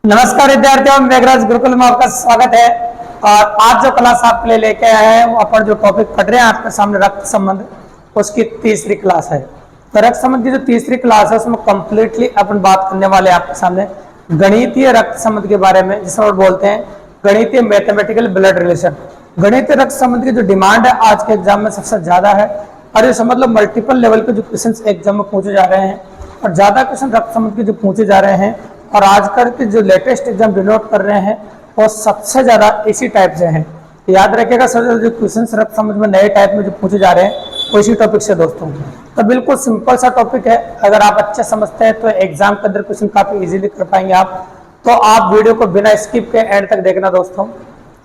नमस्कार विद्यार्थियों, मेघराज गुरुकुल में आपका स्वागत है। और आज जो क्लास आपके लिए लेके आए हैं वो अपन जो टॉपिक पढ़ रहे हैं आपके सामने रक्त संबंध, उसकी तीसरी क्लास है। तो रक्त संबंध की जो तीसरी क्लास है उसमें कंप्लीटली अपन बात करने वाले हैं आपके सामने गणितीय रक्त संबंध के बारे में, जिसे हम बोलते हैं गणितीय मैथमेटिकल ब्लड रिलेशन। गणितीय रक्त संबंध की जो डिमांड है आज के एग्जाम में सबसे ज्यादा है, और ये समझ लो मल्टीपल लेवल के जो क्वेश्चन एग्जाम में पूछे जा रहे हैं, और ज्यादा क्वेश्चन रक्त संबंध के जो पूछे जा रहे हैं और आजकल के जो लेटेस्ट एग्जाम डिनोट कर रहे हैं वो सबसे ज्यादा इसी टाइप से हैं। तो याद रखिएगा सर, जो क्वेश्चन रक्त संबंध में नए टाइप में जो पूछे जा रहे हैं वो इसी टॉपिक से दोस्तों। तो बिल्कुल सिंपल सा टॉपिक है, अगर आप अच्छे समझते हैं तो एग्जाम के अंदर क्वेश्चन काफी इजीली कर पाएंगे आप। तो आप वीडियो को बिना स्किप के एंड तक देखना दोस्तों,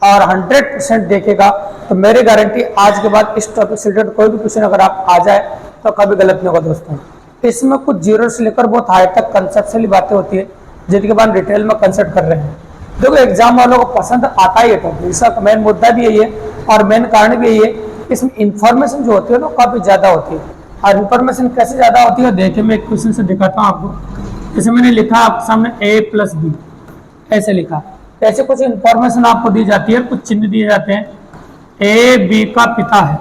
और 100% देखेगा तो मेरी गारंटी आज के बाद इस टॉपिक से रिलेटेड कोई भी क्वेश्चन अगर आप आ जाए तो कभी गलत नहीं होगा दोस्तों। इसमें कुछ जीरो से लेकर बहुत हाई तक कंसेप्चुअली बातें होती है जिनके बाद डिटेल में कंसल्ट कर रहे हैं। देखो एग्जाम वालों को पसंद आता ही है टॉपिक, इसका मेन मुद्दा भी यही है और मेन कारण भी यही है। इसमें इंफॉर्मेशन जो होती है ना काफी ज्यादा होती है, और इंफॉर्मेशन कैसे ज्यादा होती है देखिए मैं एक क्वेश्चन से दिखाता हूँ आपको। जैसे मैंने लिखा आपके सामने a+b, ऐसे लिखा। ऐसे कुछ इंफॉर्मेशन आपको दी जाती है, कुछ चिन्ह दिए जाते हैं। a b का पिता है,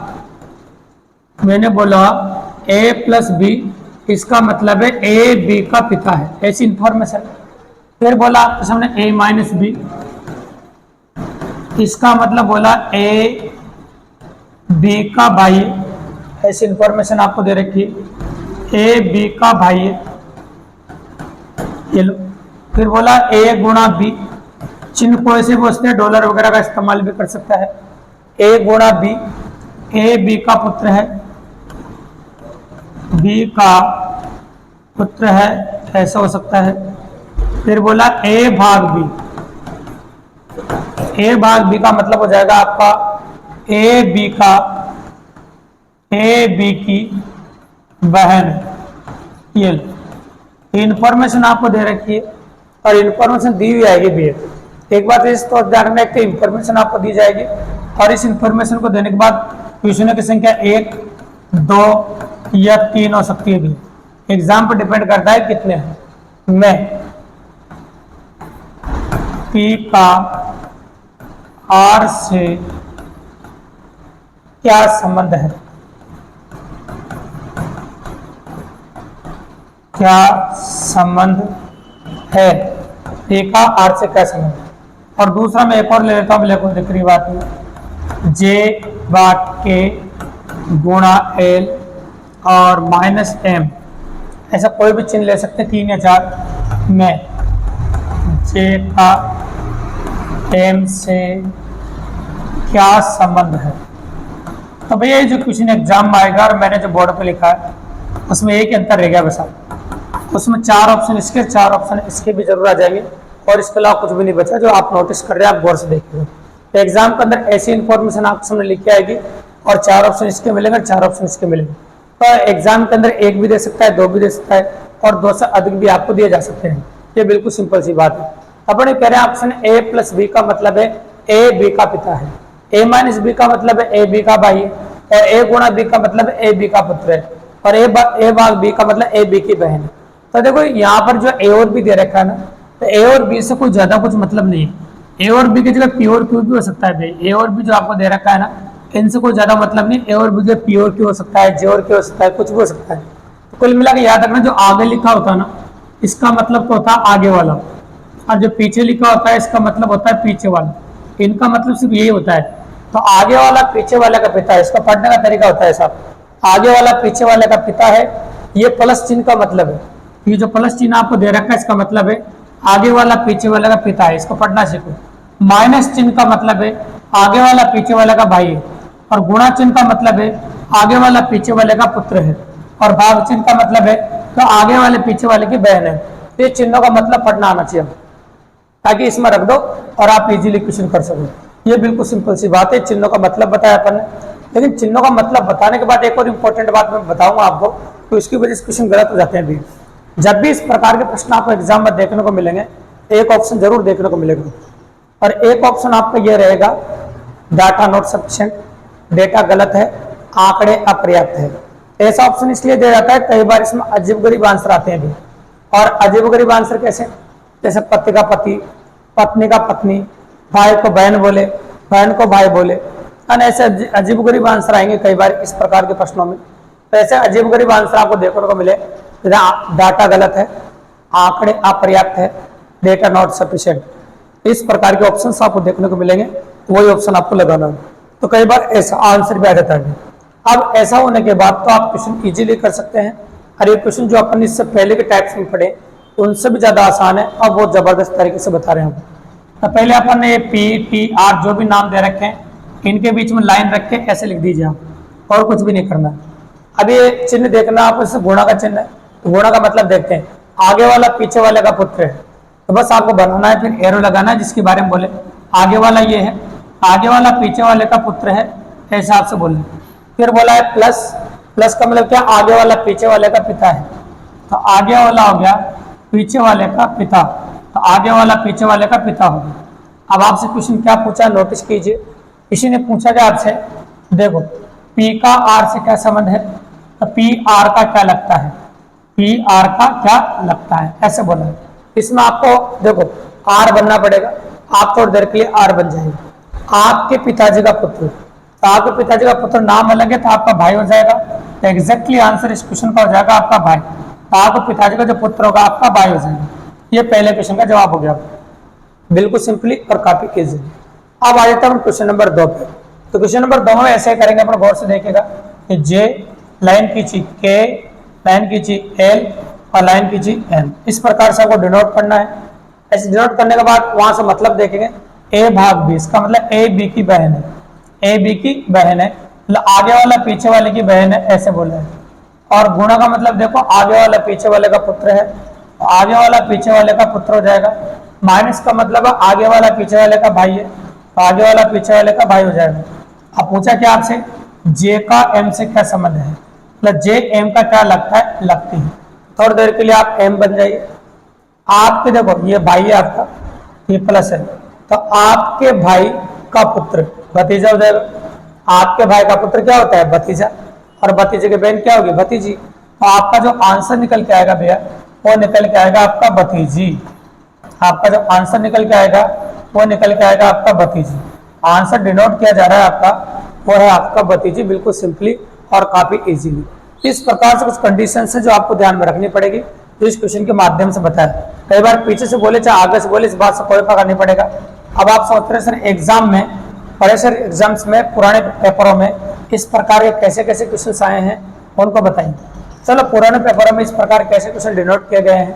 मैंने बोला a+b, इसका मतलब है a b का पिता है, ऐसी इंफॉर्मेशन। फिर बोला आपके सामने a-b, इसका मतलब बोला a b का भाई, ऐसी इंफॉर्मेशन आपको दे रखी है, a b का भाई है, ये लो। फिर बोला a गुणा b, चिन्ह को ऐसे बोलते हैं, डॉलर वगैरह का इस्तेमाल भी कर सकता है। a गुणा b, a b का पुत्र है, b का पुत्र है, ऐसा हो सकता है। फिर बोला a भाग b, a भाग b का मतलब हो जाएगा आपका a b की बहन। ये इंफॉर्मेशन आपको दे रखी है और इंफॉर्मेशन दी हुई आएगी भी। एक बात इस तो ध्यान रखना है कि इंफॉर्मेशन आपको दी जाएगी और इस इंफॉर्मेशन को देने के बाद क्वेश्चनों की संख्या 1, 2 या 3 हो सकती है भी। एग्जाम पर डिपेंड करता है कितने हैं। मैं P का R से क्या संबंध है, क्या संबंध है, P का R से क्या संबंध है। और दूसरा मैं एक और ले लेता हूँ, बिल्कुल दिख रही बात है, J/K गुणा L और -M, ऐसा कोई भी चिन्ह ले सकते हैं, 3 या 4 में J का M से क्या संबंध है। तो भैया ये जो क्वेश्चन एग्जाम में आएगा और मैंने जो बोर्ड पे लिखा है उसमें एक ही अंतर रह गया बस, उसमें 4 ऑप्शन इसके, 4 ऑप्शन इसके भी जरूर आ जाएंगे, और इसके अलावा कुछ भी नहीं बचा। जो आप नोटिस कर रहे हैं आप गौर से देखिए, तो एग्जाम के अंदर ऐसी इंफॉर्मेशन आपके सामने लिख के आएगी और 4 ऑप्शन इसके मिलेंगे, 4 ऑप्शन इसके मिलेंगे। तो एग्जाम के अंदर 1 भी दे सकता है, 2 भी दे सकता है, और 2 से अधिक भी आपको दिए जा सकते हैं। ये बिल्कुल सिंपल सी बात है। अपन कह रहे हैं ऑप्शन a+b का मतलब है a b का पिता है, a-b का मतलब है a b का भाई है, और a गुणा b का मतलब है a b का पुत्र है, और a भाग b का मतलब a b की बहन है। तो देखो यहाँ पर जो a और b दे रखा है ना, तो a और b से कोई ज्यादा कुछ मतलब नहीं है। a और b की जगह p और q भी हो सकता है भाई। a और b जो आपको दे रखा है ना, इनसे कोई ज्यादा मतलब नहीं। a और b जो p और q हो सकता है, j और k हो सकता है, कुछ भी हो सकता है। तो कुल मिला के याद रखना, जो आगे लिखा होता है ना इसका मतलब तो होता है आगे वाला, और जो पीछे लिखा होता है इसका मतलब होता है पीछे वाला। इनका मतलब सिर्फ यही होता है। तो आगे वाला पीछे वाले का पिता है, इसका पढ़ने का तरीका होता है साहब, आगे वाला पीछे वाले का पिता है, ये प्लस चिन्ह का मतलब है। ये जो प्लस चिन्ह आपको दे रखा है इसका मतलब है आगे वाला पीछे वाले का पिता है, इसको पढ़ना सीखो। माइनस चिन्ह का मतलब है आगे वाला पीछे वाले का भाई है, और गुणा चिन्ह का मतलब है आगे वाला पीछे वाले का पुत्र है, और भाग चिन्ह का मतलब है तो आगे वाले पीछे वाले की बहन है। तो ये चिन्हों का मतलब पढ़ना आना चाहिए, ताकि इसमें रख दो और आप इजीली क्वेश्चन कर सको। ये बिल्कुल सिंपल सी बात है, चिन्हों का मतलब बताया अपन ने। लेकिन चिन्हों का मतलब बताने के बाद एक और इम्पोर्टेंट बात मैं बताऊंगा आपको, तो इसकी वजह से क्वेश्चन गलत हो जाते हैं भी। जब भी इस प्रकार के प्रश्न आपको एग्जाम में देखने को मिलेंगे, एक ऑप्शन जरूर देखने को मिलेगा, और एक ऑप्शन आपका यह रहेगा डाटा नॉट सफिशिएंट, डेटा गलत है, आंकड़े अपर्याप्त है। ऐसा ऑप्शन इसलिए दिया जाता है, कई बार इसमें अजीब गरीब आंसर आते हैं भी। और अजीब गरीब आंसर कैसे, जैसे पति का पति, पत्नी का पत्नी, भाई को बहन बोले, बहन को भाई बोले। ऐसे अजीबोगरीब आंसर आएंगे कई बार इस प्रकार के प्रश्नों में। तो ऐसे अजीबोगरीब आंसर आपको देखने को मिले, डाटा गलत है, आंकड़े अपर्याप्त है, डेटा नॉट सफिशिएंट, इस प्रकार के ऑप्शंस आपको देखने को मिलेंगे, तो वही ऑप्शन आपको लगाना है। तो कई बार ऐसा आंसर भी आ जाता है। अब ऐसा होने के बाद तो आप क्वेश्चन इजीली कर सकते हैं, और ये क्वेश्चन जो अपन इससे पहले के टाइप्स में पढ़े उनसे भी ज्यादा आसान है, अब बहुत जबरदस्त तरीके से बता रहे हैं हम। तो पहले अपन ने पी टी आर जो भी नाम दे रखे हैं, इनके बीच में लाइन रख के ऐसे लिख दीजिए आप, और कुछ भी नहीं करना। अब ये चिन्ह देखना आप, इससे गुणा का चिन्ह है, तो गुणा का मतलब देखते हैं, आगे वाला पीछे वाले का पुत्र है, तो बस आपको बनाना है, फिर एरो लगाना है जिसके बारे में बोले। आगे वाला ये है, आगे वाला पीछे वाले का पुत्र है, ऐसे हिसाब से बोलना। फिर बोला है प्लस, प्लस का मतलब क्या, आगे वाला पीछे वाले का पिता है, तो आगे वाला हो गया पीछे वाले का पिता, तो आगे वाला पीछे वाले का पिता हो गया। अब आपसे क्वेश्चन क्या पूछा, नोटिस कीजिए। किसी ने पूछा क्या आपसे, देखो P का R से क्या संबंध है, तो P R का क्या लगता है, P R का क्या लगता है, ऐसे बोला है। इसमें आपको देखो R बनना पड़ेगा, आप थोड़ी देर के लिए R बन जाएगा। आपके पिताजी का पुत्र, तो आपके पिताजी का पुत्र नाम अलग है तो आपका भाई हो जाएगा, तो एग्जैक्टली आंसर इस क्वेश्चन का हो जाएगा आपका भाई। तो आपके पिताजी का जो पुत्र होगा आपका भाई हो जाएगा। ये पहले क्वेश्चन का जवाब हो गया, बिल्कुल सिंपली और काफी इजी। अब आ जाता है क्वेश्चन नंबर 2 पे। तो क्वेश्चन नंबर 2 में ऐसे करेंगे, अपन गौर से देखेगा कि जे लाइन खींची K, लाइन खींची L और लाइन खींची N, इस प्रकार से आपको डिनोट करना है। ऐसे डिनोट करने के बाद वहां से मतलब देखेंगे A भाग B, इसका मतलब A B की बहन है, A B की बहन है, मतलब आगे वाला पीछे वाले की बहन है, ऐसे बोला है। और गुणा का मतलब देखो, आगे वाला पीछे वाले का पुत्र है, आगे वाला पीछे वाले का पुत्र हो जाएगा। माइनस का मतलब आगे वाला पीछे वाले का भाई है, आगे वाला पीछे वाले का भाई हो जाएगा। अब पूछा क्या आपसे, J का M से क्या संबंध है, मतलब J M का क्या लगता है, लगती है। थोड़ी देर के लिए आप M बन जाइए। आपके देखो ये भाई है आपका, ये प्लस है, तो आपके भाई का पुत्र भतीजा हो जाएगा। आपके भाई का पुत्र क्या होता है, भतीजा, और भतीजे की बहन क्या होगी, भतीजी। तो आपका जो आंसर निकल के आएगा भैया, वो निकल के आएगा आपका भतीजी। आपका जो आंसर निकल के आएगा वो निकल के आएगा आपका भतीजी। आंसर डिनोट किया जा रहा है आपका, वो है आपका भतीजी, बिल्कुल सिंपली और काफी इजीली। इस प्रकार से कुछ कंडीशन है जो आपको ध्यान में रखनी पड़ेगी, तो इस क्वेश्चन के माध्यम से बताया। कई बार पीछे से बोले चाहे आगे से बोले, इस बात से कोई फर्क नहीं पड़ेगा। अब आप सोच रहे सर एग्जाम में, प्रेशर एग्जाम्स में, पुराने पेपरों में इस प्रकार के कैसे कैसे क्वेश्चन आए हैं उनको बताइए। चलो पुराने पेपरों में इस प्रकार कैसे क्वेश्चन डिनोट किए गए हैं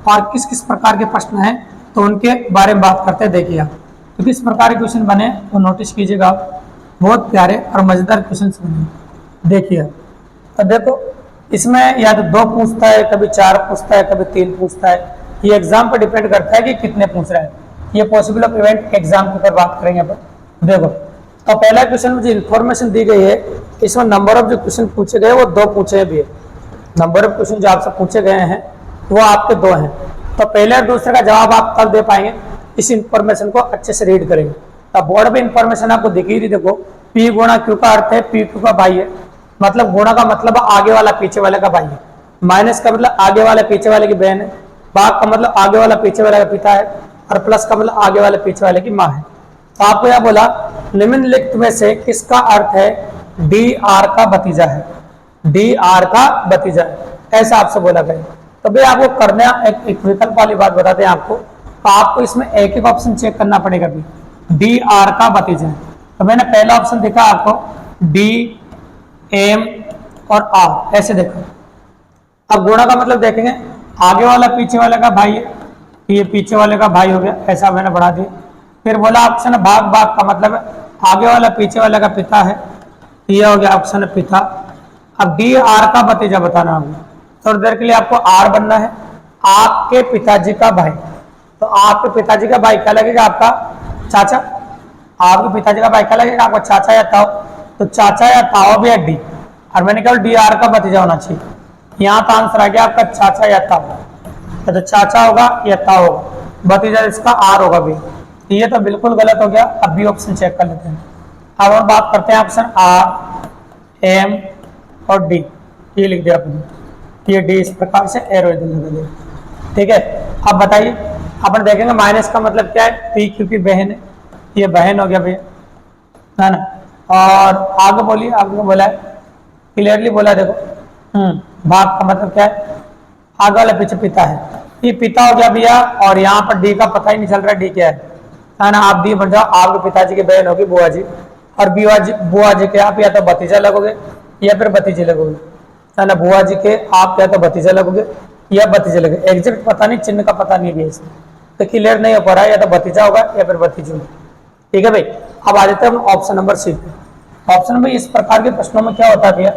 और किस किस प्रकार के प्रश्न हैं, तो उनके बारे में बात करते हैं। देखिए आप तो किस प्रकार के क्वेश्चन बने वो नोटिस कीजिएगा आप, बहुत प्यारे और मजेदार क्वेश्चन बने। देखिए तो देखो इसमें या तो 2 पूछता है, कभी 4 पूछता है, कभी 3 पूछता है। ये एग्जाम पर डिपेंड करता है कि कितने पूछ रहा है। ये पॉसिबल ऑफ इवेंट एग्जाम के ऊपर बात करेंगे अपन। देखो तो पहला क्वेश्चन में जो इन्फॉर्मेशन दी गई है, इसमें नंबर ऑफ जो क्वेश्चन पूछे गए वो 2 पूछे भी है। नंबर ऑफ क्वेश्चन जो आपसे पूछे गए हैं वो आपके 2 हैं। तो पहले और दूसरे का जवाब आप कब दे पाएंगे, इस इंफॉर्मेशन को अच्छे से रीड करेंगे। तो बोर्ड पे इंफॉर्मेशन आपको दिखी थी, देखो P गुणा Q का अर्थ है P Q का भाई है, मतलब गुणा का मतलब आगे वाला पीछे वाले का भाई है, माइनस का मतलब आगे वाले पीछे वाले की बहन है, भाग का मतलब आगे वाला पीछे वाले का पिता है, और प्लस का मतलब आगे वाले पीछे वाले की माँ है। तो आपको यह बोला निम्नलिखित में से किसका अर्थ है DR का भतीजा है, DR का भतीजा है, ऐसा आपसे बोला गया। तो भाई आपको करना एक विकल्प वाली बात बताते हैं आपको, तो आपको इसमें एक एक ऑप्शन चेक करना पड़ेगा भी, DR का भतीजा है। तो मैंने पहला ऑप्शन देखा आपको D M और R, ऐसे देखो। अब गुणा का मतलब देखेंगे, आगे वाला पीछे वाले का भाई है, ये पीछे वाले का भाई हो गया, ऐसा मैंने बढ़ा दिया। फिर बोला ऑप्शन भाग, भाग का मतलब है आगे वाला पीछे वाले का पिता है, ये हो गया ऑप्शन पिता। अब DR का भतीजा बताना होगा, थोड़ी देर के लिए आपको R बनना है, आपके पिताजी का भाई। तो आपके पिताजी का भाई क्या लगेगा, आपका चाचा। आपके पिताजी का भाई क्या लगेगा, आपका चाचा या ताऊ। तो चाचा या ताऊ भी है D, और मैंने कहा DR का भतीजा होना चाहिए। यहाँ तो आंसर आ गया आपका चाचा या ताऊ, तो चाचा होगा या ताऊ होगा, भतीजा इसका R होगा भी। ये तो बिल्कुल गलत हो गया। अब भी ऑप्शन चेक कर लेते हैं। अब हम बात करते हैं ऑप्शन R M और D, ये लिख दिया आपने, ये D इस प्रकार से एरो इधर लगा दिया, ठीक है। अब बताइए अपन देखेंगे माइनस का मतलब क्या है, पी क्योंकि बहन है, ये बहन हो गया भैया, है ना। और आगे बोलिए, आगे बोला है, क्लियरली बोला देखो। भाग का मतलब क्या है, आगे वाला पीछे पिता है, ये पिता हो गया भैया। और यहाँ पर डी का पता ही नहीं चल रहा डी क्या है ना। आप डी बन जाओ, आपके पिताजी की बहन होगी बुआ जी, और बुआ जी के आप या तो भतीजा लगोगे या फिर भतीजे लगोगे, है ना। बुआ जी के आप या तो भतीजा लगोगे या भतीजे लगोगे, एग्जैक्ट पता नहीं, चिन्ह का पता नहीं है इसमें, तो क्लियर नहीं हो पा रहा है, या तो भतीजा होगा या फिर भतीजी होगी। ठीक है भाई, अब आ जाते हैं हम ऑप्शन नंबर सी पे। ऑप्शन नंबर, इस प्रकार के प्रश्नों में क्या होता है भैया,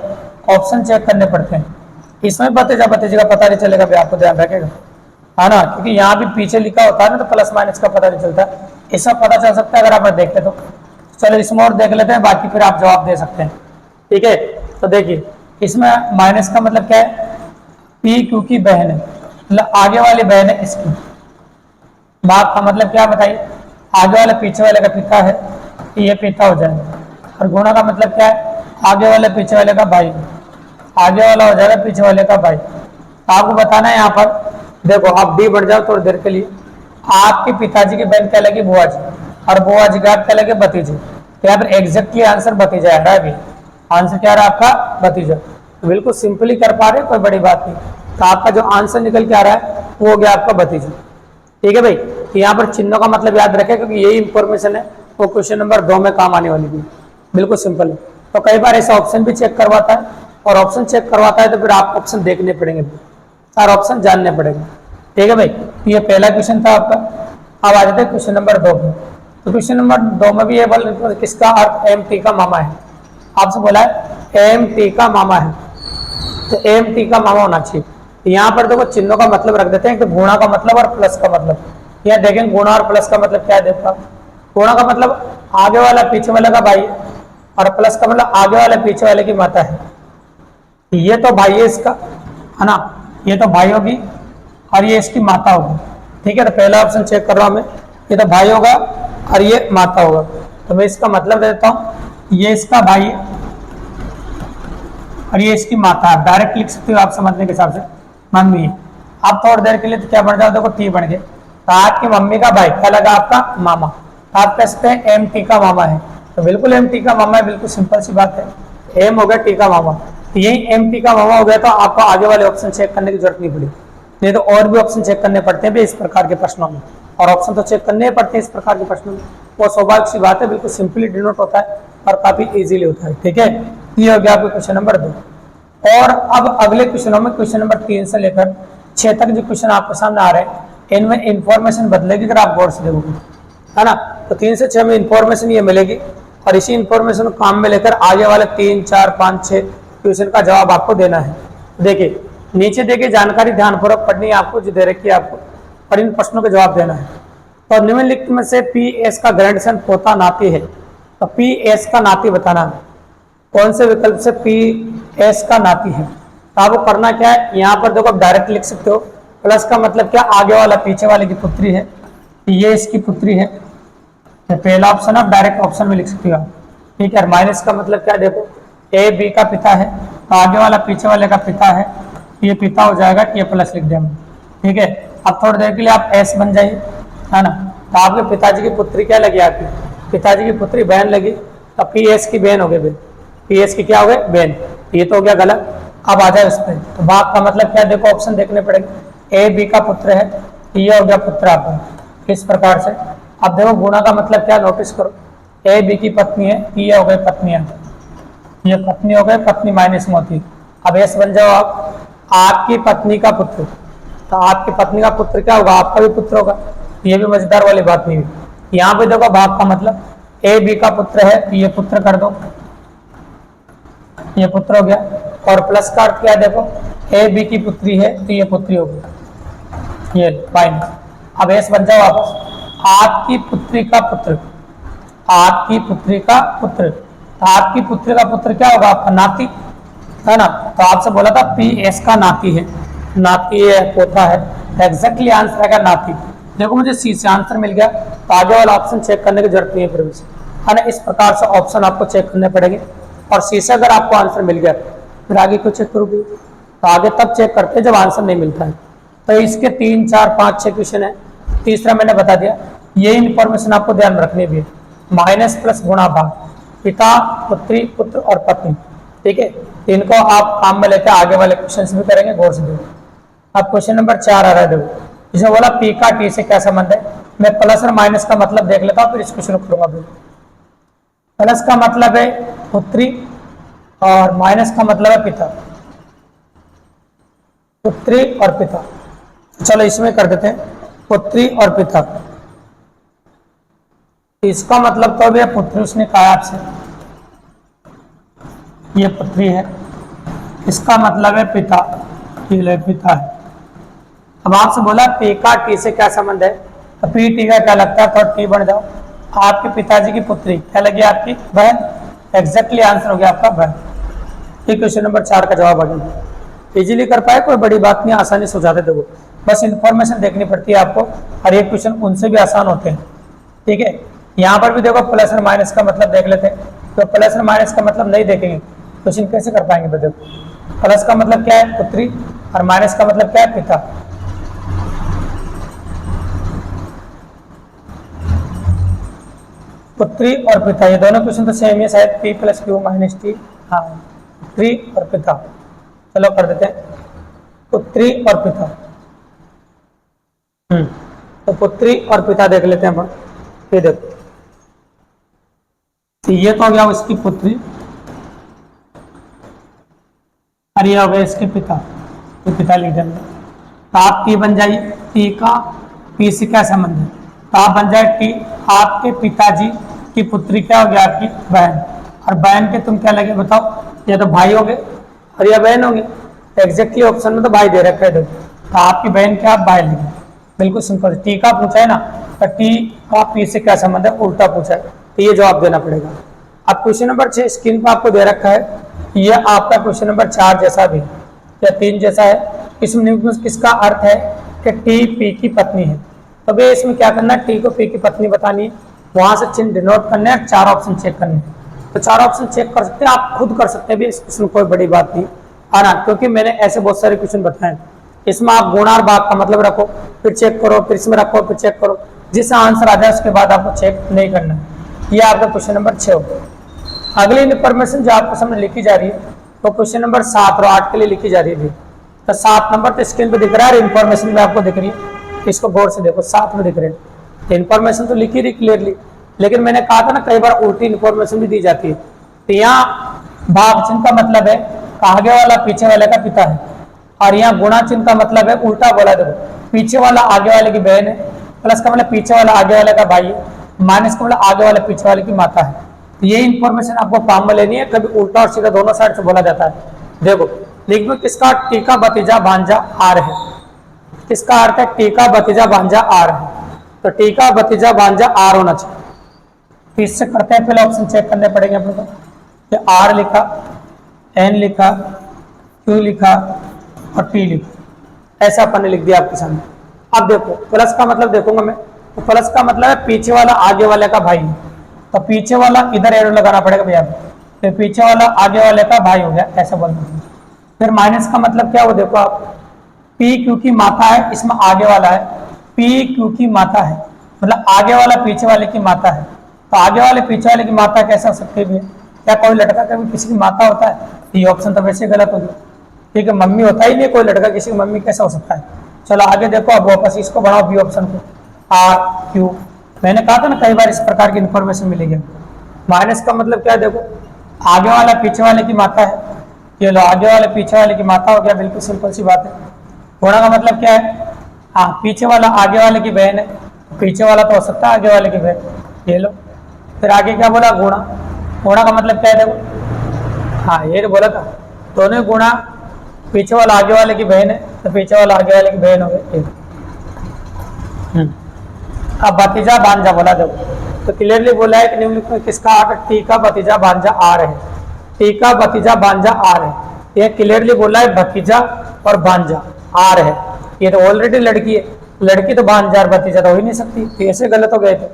ऑप्शन चेक करने पड़ते हैं। इसमें भतीजा भतीजे का पता नहीं चलेगा भैया, आपको ध्यान रखेगा, है ना, क्योंकि यहाँ भी पीछे लिखा होता है ना, तो प्लस माइनस का पता नहीं चलता, इसका पता चल सकता है अगर आप देखते तो। चलो इसमें और देख लेते हैं, बाकी फिर आप जवाब दे सकते हैं। ठीक है, तो देखिए इसमें माइनस का मतलब क्या है, पी क्योंकि बहन है, मतलब आगे वाली बहन है इसकी। भाग का मतलब क्या बताइए, आगे वाले पीछे वाले का पिता है, ये पिता हो जाएगा। और गुणा का मतलब क्या है, आगे वाले पीछे वाले का भाई, आगे वाला हो जाएगा पीछे वाले का भाई। आपको बताना है यहाँ पर, देखो आप डी बढ़ जाओ थोड़ी देर के लिए, आपके पिताजी की बहन क्या लगी, बुआ जी, और बुआ जी का क्या लगे, भतीजे। तो यहाँ पर एग्जैक्टली आंसर भतीजा आ रहा है, अभी आंसर क्या रहा है आपका, भतीजा। तो बिल्कुल सिंपली कर पा रहे, कोई बड़ी बात नहीं। तो आपका जो आंसर निकल के आ रहा है वो हो गया आपका भतीजा। ठीक है भाई, तो यहाँ पर चिन्हों का मतलब याद रखें, क्योंकि यही इंफॉर्मेशन है वो क्वेश्चन नंबर 2 में काम आने वाली थी। बिल्कुल सिंपल है। तो कई बार ऐसा ऑप्शन भी चेक करवाता है, और ऑप्शन चेक करवाता है तो फिर आप ऑप्शन देखने पड़ेंगे और ऑप्शन जानने पड़ेंगे। ठीक है भाई, तो ये पहला क्वेश्चन था आपका। अब आ जाते हैं क्वेश्चन नंबर 2 पे। तो क्वेश्चन नंबर 2 में भी ये बोल, किसका अर्थ एम टी का मामा है, आपसे बोला है एम टी का मामा है, तो एम टी का मामा होना चाहिए। यहाँ पर देखो चिन्हों का मतलब रख देते हैं, कि गुणा का मतलब और प्लस का मतलब। यहाँ देखें गुणा और प्लस का मतलब क्या है, देखो गुणा का मतलब आगे वाला पीछे वाले का भाई, और प्लस का मतलब आगे वाले पीछे वाले की माता है। ये तो भाई है इसका, है ना, ये तो भाई होगी और ये इसकी माता होगी। ठीक है, तो पहला ऑप्शन चेक कर रहा हूं मैं, ये तो भाई होगा और ये माता होगा। तो मैं इसका मतलब दे देता हूं, ये इसका भाई है और ये इसकी माता है। डायरेक्ट लिख सकते हो आप समझने के हिसाब से, मम्मी। अब थोड़ी देर के लिए तो क्या बन जाओ, देखो टी बन गया। तो आपकी मम्मी का भाई क्या लगा, आपका मामा। तो आप कह सकते हैं एम टी का मामा है, तो बिल्कुल एम टी का मामा है, बिल्कुल सिंपल सी बात है। एम हो गया, टी का मामा, तो यही एम टी का मामा हो गया, तो आपको आगे वाले ऑप्शन चेक करने की जरूरत नहीं पड़ी। नहीं तो और भी ऑप्शन चेक करने पड़ते हैं इस प्रकार के प्रश्नों में, और ऑप्शन तो चेक करने पड़ते हैं इस प्रकार के प्रश्नों में। वो स्वाभाविक सी बात है, बिल्कुल सिंपली डिनोट होता है और काफी इजीली होता है। ठीक है, ये हो गया आपका क्वेश्चन नंबर 2। और अब अगले क्वेश्चनों में क्वेश्चन नंबर 3 से लेकर 6 तक जो क्वेश्चन आपके सामने आ रहे हैं, इनमें इंफॉर्मेशन बदलेगी अगर आप गौर से देखोगे, है ना। तो 3 से 6 में इंफॉर्मेशन ये मिलेगी, और इसी इंफॉर्मेशन को काम में लेकर आगे वाले 3, 4, 5, 6 क्वेश्चन का जवाब आपको देना है। देखिए नीचे देखिए जानकारी ध्यानपूर्वक पढ़नी है आपको, जो दे रखी है आपको, और इन प्रश्नों के जवाब देना है। तो निम्नलिखित में से पी एस का ग्रैंडसन पोता नाती है, तो पी एस का नाती बताना है। कौन से विकल्प से पी एस का नाती है, तो आपको करना क्या है, यहाँ पर देखो आप डायरेक्ट लिख सकते हो। प्लस का मतलब क्या, आगे वाला पीछे वाले की पुत्री है, ये इसकी पुत्री है, तो पहला ऑप्शन आप डायरेक्ट ऑप्शन में लिख सकते हो। ठीक है, माइनस का मतलब क्या, देखो ए बी का पिता है, तो आगे वाला पीछे वाले का पिता है, ये पिता हो जाएगा, ये प्लस लिख देंगे। ठीक है, अब थोड़ी देर के लिए आप एस बन जाइए, है ना। तो आपके पिताजी की पुत्री क्या लगी, आपकी पिताजी की पुत्री बहन लगी, तो पी एस की बहन हो गई, पी एस की क्या हो गई, बहन। ये तो हो गया गलत। अब आ जाए उस पर, तो भाग का मतलब क्या, देखो ऑप्शन देखने पड़ेंगे। ए बी का पुत्र है, ये हो गया पुत्र आपका, इस प्रकार से। अब देखो गुणा का मतलब क्या, नोटिस करो, ए बी की पत्नी है, ये हो गई पत्नियां, ये पत्नी हो गई, पत्नी माइनस में होती। अब एस बन जाओ आप, आपकी पत्नी का पुत्र, तो आपकी पत्नी का पुत्र क्या होगा, आपका भी पुत्र होगा। ये भी मजेदार वाली बात नहीं हुई। यहाँ पे देखो भाग का मतलब ए बी का पुत्र है, तो ये पुत्र कर दो, ये पुत्र हो गया। और प्लस का अर्थ क्या है, देखो ए बी की पुत्री है, तो ये पुत्री होगी, ये माइनस। अब एस बन जाओ वापस, आपकी पुत्री का पुत्र, आपकी पुत्री का पुत्र, तो आपकी पुत्री का पुत्र क्या होगा, आपका नाती, है ना। तो आपसे बोला था पी एस का नाती है, नाती है, पोता है, एग्जैक्टली आंसर है नाती। देखो मुझे सी से आंसर मिल गया, तो आगे वाला ऑप्शन चेक करने की जरूरत नहीं है फिर से, है ना। इस प्रकार से ऑप्शन आपको चेक करने पड़ेंगे, और सी से अगर आपको आंसर मिल गया फिर आगे क्यों चेक करोगे, तो आगे तब चेक करते हैं जब आंसर नहीं मिलता है। तो इसके 3, 4, 5, 6 क्वेश्चन है, तीसरा मैंने बता दिया, ये इन्फॉर्मेशन आपको ध्यान रखनी भी है। माइनस प्लस गुणा भाग, पिता पुत्री पुत्र और पत्नी, ठीक है। इनको आप काम में लेकर आगे वाले क्वेश्चन भी करेंगे, गौर से देखो। अब क्वेश्चन नंबर 4 आ रहा है, देखो इसमें बोला पी का टी से क्या संबंध है। मैं प्लस और माइनस का मतलब देख लेता हूँ, फिर इस क्वेश्चन को करूंगा। प्लस का मतलब है पुत्री और माइनस का मतलब है पिता, पुत्री और पिता। चलो इसमें कर देते हैं पुत्री और पिता। इसका मतलब तो भी पुत्री, उसने कहा आपसे ये पुत्री है, इसका मतलब है पिता, ये पिता है। अब आपसे बोला पी का टी से क्या संबंध है, तो पी टी का क्या लगता है, तो टी बन जाओ। आपके पिताजी की पुत्री क्या लगी, आपकी बहन। एग्जैक्टली आंसर हो गया आपका बहन। ये क्वेश्चन नंबर 4 का जवाब आ गया। इजीली कर पाए, कोई बड़ी बात नहीं, आसानी से हो जाते थे वो, बस इन्फॉर्मेशन देखनी पड़ती है आपको। और ये क्वेश्चन उनसे भी आसान होते हैं, ठीक है। यहाँ पर भी देखो प्लस और माइनस का मतलब देख लेते हैं, तो प्लस और माइनस का मतलब नहीं देखेंगे क्वेश्चन कैसे कर पाएंगे। देखो प्लस का मतलब क्या है, पुत्री, और माइनस का मतलब क्या है, पिता। पुत्री और पिता, ये दोनों क्वेश्चन तो सेम है शायद, P plus Q minus T. हाँ, पुत्री और पिता। चलो कर देते हैं पुत्री और पिता। तो पुत्री और पिता देख लेते हैं अपन। ये देखो, तो ये तो हो गया इसकी पुत्री, और ये हो गया इसके पिता, तो पिता लिख देंगे। तो आप टी बन जाइए, टी का पी से क्या संबंध है, तो आप बन जाए टी, आपके पिताजी की पुत्री क्या हो गया, आपकी बहन। और बहन के तुम क्या लगे बताओ, ये तो भाई हो गए और ये बहन होंगे। एग्जैक्टली ऑप्शन में तो भाई दे रखा है, देखो तो आपकी बहन क्या, आप भाई लिखे, बिल्कुल सिंपल। टी का पूछा है ना, तो टी का पी से क्या संबंध है, उल्टा पूछा है, तो ये जवाब देना पड़ेगा। अब क्वेश्चन नंबर 6 स्क्रीन पर आपको दे रखा है, ये आपका क्वेश्चन नंबर 4 जैसा भी या 3 जैसा है। इसमें किसका अर्थ है कि टी पी की पत्नी है, तो भाई इसमें क्या करना है, टी को पी की पत्नी बतानी है, वहां से चिन्ह डिनोट करने हैं, 4 ऑप्शन चेक करने हैं। तो 4 ऑप्शन चेक कर सकते हैं, आप खुद कर सकते हैं भी, इसमें कोई बड़ी बात नहीं है ना, क्योंकि मैंने ऐसे बहुत सारे क्वेश्चन बताए। इसमें आप गुणा और भाग का मतलब रखो, फिर चेक करो, फिर इसमें रखो, फिर चेक करो, जिससे आंसर आ जाए उसके बाद आपको चेक नहीं करना है। ये आपका क्वेश्चन नंबर 6 होगा। अगली इन्फॉर्मेशन जो आपके सामने लिखी जा रही है, तो क्वेश्चन नंबर 7 और 8 के लिए लिखी जा रही है। तो 7 नंबर तो स्क्रीन पे दिख रहा है, इन्फॉर्मेशन में आपको दिख रही है, इसको गौर से देखो, 7 में दिख रहे हैं। इन्फॉर्मेशन तो लिखी रही क्लियरली, लेकिन मैंने कहा था ना कई बार उल्टी इन्फॉर्मेशन भी दी जाती है। तो यहाँ भाग चिन्ह का मतलब है आगे वाला पीछे वाले का पिता है, और यहाँ गुणा चिन्ह का मतलब है उल्टा बोला, देखो पीछे वाला आगे वाले की बहन है, प्लस का मतलब पीछे वाला आगे वाले का भाई है, माइनस का मतलब आगे वाले पीछे वाले की माता है। तो ये इन्फॉर्मेशन आपको काम में लेनी है, कभी उल्टा और सीधा दोनों साइड से बोला जाता है। देखो लिख में किसका, टीका भतीजा भांजा आर है, किसका अर्थ है, टीका भतीजा भांजा आर है, तो टीका भतीजा भांजा आर होना चाहिए। इससे करते हैं, पहले ऑप्शन चेक करने पड़ेंगे अपने को। आर लिखा, एन लिखा, क्यू लिखा और टी लिखा, ऐसा अपन ने लिख दिया आपके सामने। अब देखो प्लस का मतलब देखूंगा मैं, तो प्लस का मतलब है पीछे वाला आगे वाले का भाई, तो पीछे वाला इधर एरो लगाना पड़ेगा भैया, तो पीछे वाला आगे वाले का भाई हो गया, ऐसा बोलना। फिर माइनस का मतलब क्या, वो देखो आप, पी क्यू की माता है, इसमें आगे वाला है, पी क्यू की माता है, मतलब आगे वाला पीछे वाले की माता है। तो आगे वाले पीछे वाले की माता कैसे हो सकती है, क्या कोई लड़का कभी किसी की माता होता है, ये ऑप्शन तो वैसे गलत हो गया, ठीक है, मम्मी होता ही नहीं, कोई लड़का किसी की मम्मी कैसा हो सकता है। चलो आगे देखो, अब वापस इसको बढ़ाओ, बी ऑप्शन को, आर क्यू, मैंने कहा था ना कई बार इस प्रकार की इन्फॉर्मेशन मिलेगी। माइनस का मतलब क्या है, देखो आगे वाला पीछे वाले की माता है, ये लो आगे वाले पीछे वाले की माता हो गया, बिल्कुल सिंपल सी बात है। गुणा का मतलब क्या है, हाँ पीछे वाला आगे वाले की बहन है, पीछे वाला तो हो सकता है आगे वाले की बहन, ये लो। फिर आगे क्या बोला, गुणा, गुणा का मतलब क्या है, देखो हाँ ये बोला था, दोनों गुणा, पीछे वाला आगे वाले की बहन है, तो पीछे वाला आगे वाले की बहन हो गई। अब भतीजा भांजा बोला, देखो तो क्लियरली बोला है कि निम्नलिखित में किसका आकर टी का भतीजा भांजा आ रहे हैं, टी का भतीजा भांजा आ रहे हैं, ये क्लियरली बोला है भतीजा और भांजा आ रहे हैं, ये तो ऑलरेडी लड़की है, लड़की तो भांजा और भतीजा तो हो ही नहीं सकती, तो ऐसे गलत हो गए थे,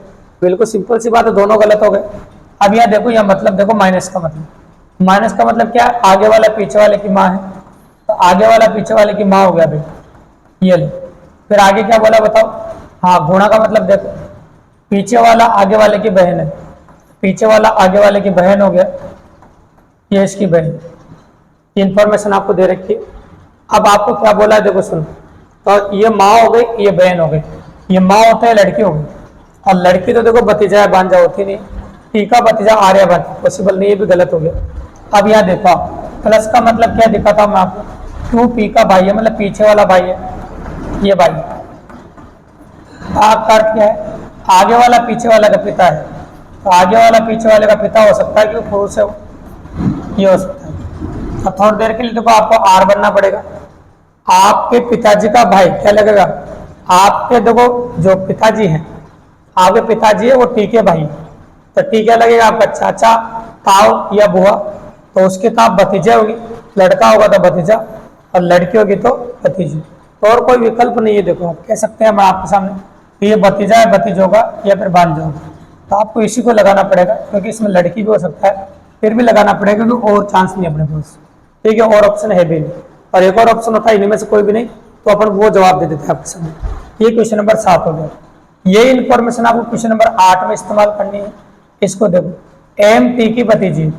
बिल्कुल सिंपल सी बात है, दोनों गलत हो गए। अब यहाँ देखो, यह मतलब देखो माइनस का मतलब, माइनस का मतलब क्या है, आगे वाला पीछे वाले की माँ है, तो आगे वाला पीछे वाले की माँ हो गया भाई, ये लो। फिर आगे क्या बोला बताओ, हाँ, गुणा का मतलब देखो, पीछे वाला आगे वाले की बहन है, पीछे वाला आगे वाले की बहन हो गया, ये इसकी बहन। इंफॉर्मेशन आपको दे रखी है। अब आपको क्या बोला है देखो सुनो, तो ये माँ हो गई, ये बहन हो गई, ये माँ होता है, लड़की हो गई, और लड़की तो देखो भतीजा है, भांजा होती नहीं। पी का भतीजा आर्यभट्ट पॉसिबल नहीं, ये भी गलत हो गया। अब यहाँ देखो, प्लस का मतलब क्या दिखाता हूँ मैं आपको, 2p का भाई है, मतलब पीछे वाला भाई है, ये भाई। भाग का अर्थ क्या है, आगे वाला पीछे वाला का पिता है, तो आगे वाला पीछे वाले का पिता हो सकता है कि पुरुष है, ये हो सकता है। तो थोड़ी देर के लिए देखो आपको आर बनना पड़ेगा। आपके पिताजी का भाई क्या लगेगा, आपके देखो जो पिताजी हैं, आपके पिताजी है वो टी के भाई, तो टी क्या लगेगा आपका चाचा, ताऊ या बुआ, तो उसके ताऊ भतीजा होगी, लड़का होगा तो भतीजा और लड़की होगी तो भतीजी। तो और कोई विकल्प नहीं है, देखो आप कह सकते हैं मैं आपके सामने कि ये भतीजा है, भतीजा होगा या फिर भांजा होगा, तो आपको इसी को लगाना पड़ेगा, क्योंकि इसमें लड़की भी हो सकता है, फिर भी लगाना पड़ेगा क्योंकि और चांस नहीं अपने पास, ठीक है, और ऑप्शन है भी नहीं, और एक और ऑप्शन होता है इनमें से कोई भी नहीं, तो अपन वो जवाब दे देते हैं आपके सामने। ये क्वेश्चन नंबर 7 हो गया। ये इन्फॉर्मेशन आपको क्वेश्चन नंबर 8 में इस्तेमाल करनी है। इसको देखो, एम टी की भतीजी,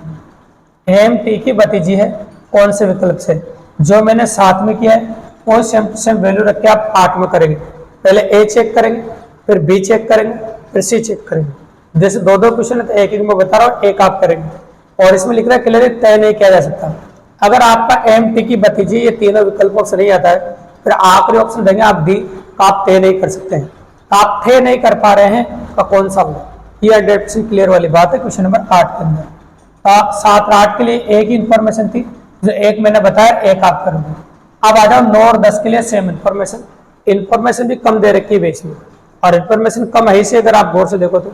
एम टी की भतीजी है, कौन से विकल्प से, जो मैंने 7 में किया है वो सेम टू सेम वैल्यू रख के आप 8 में करेंगे। पहले ए चेक करेंगे, फिर बी चेक करेंगे, फिर सी चेक करेंगे। जैसे दो क्वेश्चन है तो एक मैं बता रहा हूँ, एक आप करेंगे। और इसमें लिख रहा है क्लियर तय नहीं किया जा सकता। अगर आपका एम टी की भतीजी ये तीनों विकल्पों से नहीं आता है, फिर आखिरी ऑप्शन देंगे आप डी, तो आप तय नहीं कर सकते हैं, तो आप तय नहीं कर पा रहे हैं का कौन सा होगा, ये 100% क्लियर वाली बात है क्वेश्चन नंबर 8 के अंदर। 7 और 8 के लिए एक ही इंफॉर्मेशन थी, जो एक मैंने बताया, एक आप करोगे। अब आ जाओ 9 और 10 के लिए सेम इंफॉर्मेशन, इंफॉर्मेशन भी कम दे रखी है बेस में, और इंफॉर्मेशन कम है से अगर आप गौर से देखो तो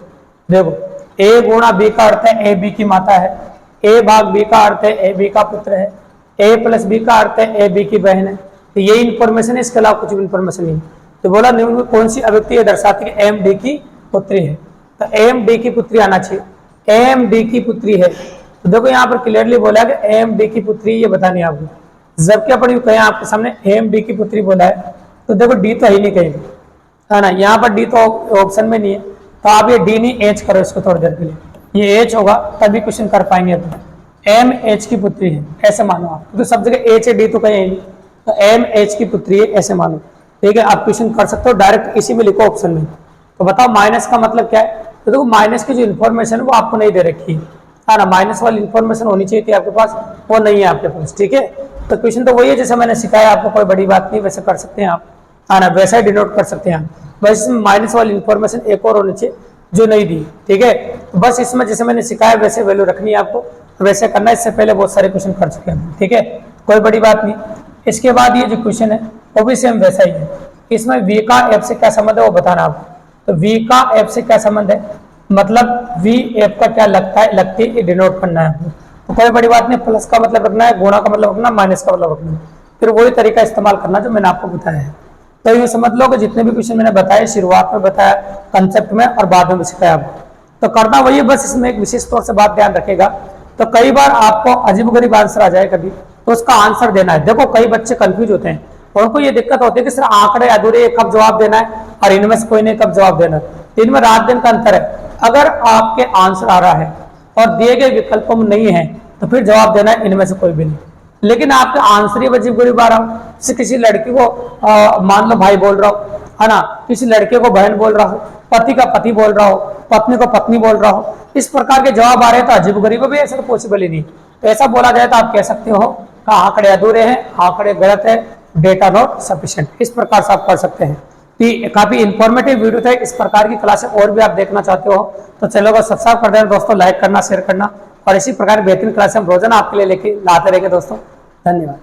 देखो, ए गुणा बी का अर्थ है ए बी की माता है, ए भाग बी का अर्थ है ए बी का पुत्र है, ए प्लस बी का अर्थ है ए बी की बहन है। तो ये इंफॉर्मेशन है, इसके अलावा कुछ भी इंफॉर्मेशन नहीं। तो बोला निम्न में कौन सी अभिव्यक्ति दर्शाती है एम डी की पुत्री है, तो एम डी की पुत्री आना चाहिए। एम डी की पुत्री है, तो देखो यहाँ पर क्लियरली बोला है कि एम डी की पुत्री ये बतानी है आपको, जबकि अपन कहें आपके सामने एम डी की पुत्री बोला है, तो देखो डी तो है ही नहीं कहीं, है ना, यहाँ पर डी तो ऑप्शन में नहीं है, तो आप ये डी नहीं एच करो इसको थोड़ी देर के लिए, ये एच होगा तभी क्वेश्चन कर पाएंगे अपन। एम एच की पुत्री है ऐसे मानो आप, तो सब जगह एच है डी तो कहीं नहीं, तो एम एच की पुत्री है ऐसे मानो, ठीक है। आप क्वेश्चन कर सकते हो डायरेक्ट इसी में लिखो ऑप्शन में। तो बताओ माइनस का मतलब क्या है, तो देखो माइनस की जो इन्फॉर्मेशन है वो आपको नहीं दे रखी है ना, माइनस वाली इन्फॉर्मेशन होनी चाहिए थी आपके पास, वो नहीं है आपके पास, ठीक है। तो क्वेश्चन तो वही है जैसे मैंने सिखाया आपको, कोई बड़ी बात नहीं, वैसे कर सकते हैं आप, है ना, वैसा ही डिनोट कर सकते हैं आप, बस इसमें माइनस वाली इन्फॉर्मेशन एक और होनी चाहिए जो नहीं दी, ठीक है। तो बस इसमें जैसे मैंने सिखाया वैसे वैल्यू रखनी है आपको, वैसे करना है। इससे पहले बहुत सारे क्वेश्चन कर चुके हैं, ठीक है, कोई बड़ी बात नहीं। इसके बाद ये जो क्वेश्चन है वो भी सेम वैसा ही है, इसमें वी का एफ से क्या संबंध है वो बताना आपको। तो वी का एफ से क्या संबंध है, मतलब वी एफ का क्या लगता है, लगती है, ये डिनोट करना है आपको। तो कोई बड़ी बात नहीं, प्लस का मतलब रखना है, गुणा का मतलब रखना, माइनस का मतलब रखना है, फिर वही तरीका इस्तेमाल करना जो मैंने आपको बताया है। तो ये समझ लो कि जितने भी क्वेश्चन मैंने बताए, शुरुआत में बताया, कंसेप्ट में, और बाद में सिखाया आपको, तो करना वही, बस इसमें एक विशेष तौर से बात ध्यान रखेगा। तो कई बार आपको अजीबोगरीब आंसर आ जाए कभी, तो उसका आंसर देना है। देखो कई बच्चे कंफ्यूज होते हैं, उनको ये दिक्कत होती है कि सिर्फ आंकड़े अधूरे कब जवाब देना है और इनमें से कोई नहीं कब जवाब देना है, इनमें रात दिन का अंतर है। अगर आपके आंसर आ रहा है और दिए गए विकल्पों में नहीं है, तो फिर जवाब देना है इनमें से कोई भी नहीं। लेकिन आपके आंसर ही अजीबोगरीब आ रहा हूँ, जैसे किसी लड़की को मान लो भाई बोल रहा हो, है ना, किसी लड़के को बहन बोल रहा हो, पति का पति बोल रहा हो, पत्नी को पत्नी बोल रहा हो, इस प्रकार के जवाब आ रहे हैं, तो अजीबोगरीब भी ऐसा पॉसिबल ही नहीं। तो ऐसा बोला जाए तो आप कह सकते हो कि आंकड़े अधूरे हैं, आंकड़े गलत है, डेटा नॉट सफिशिएंट, इस प्रकार से आप कर सकते हैं। काफी इंफॉर्मेटिव वीडियो थे, इस प्रकार की क्लासें और भी आप देखना चाहते हो तो चैनल को सब्सक्राइब कर देना दोस्तों, लाइक करना, शेयर करना, और इसी प्रकार बेहतरीन क्लासें हम रोजाना आपके लिए लेके लाते रहेंगे दोस्तों। धन्यवाद।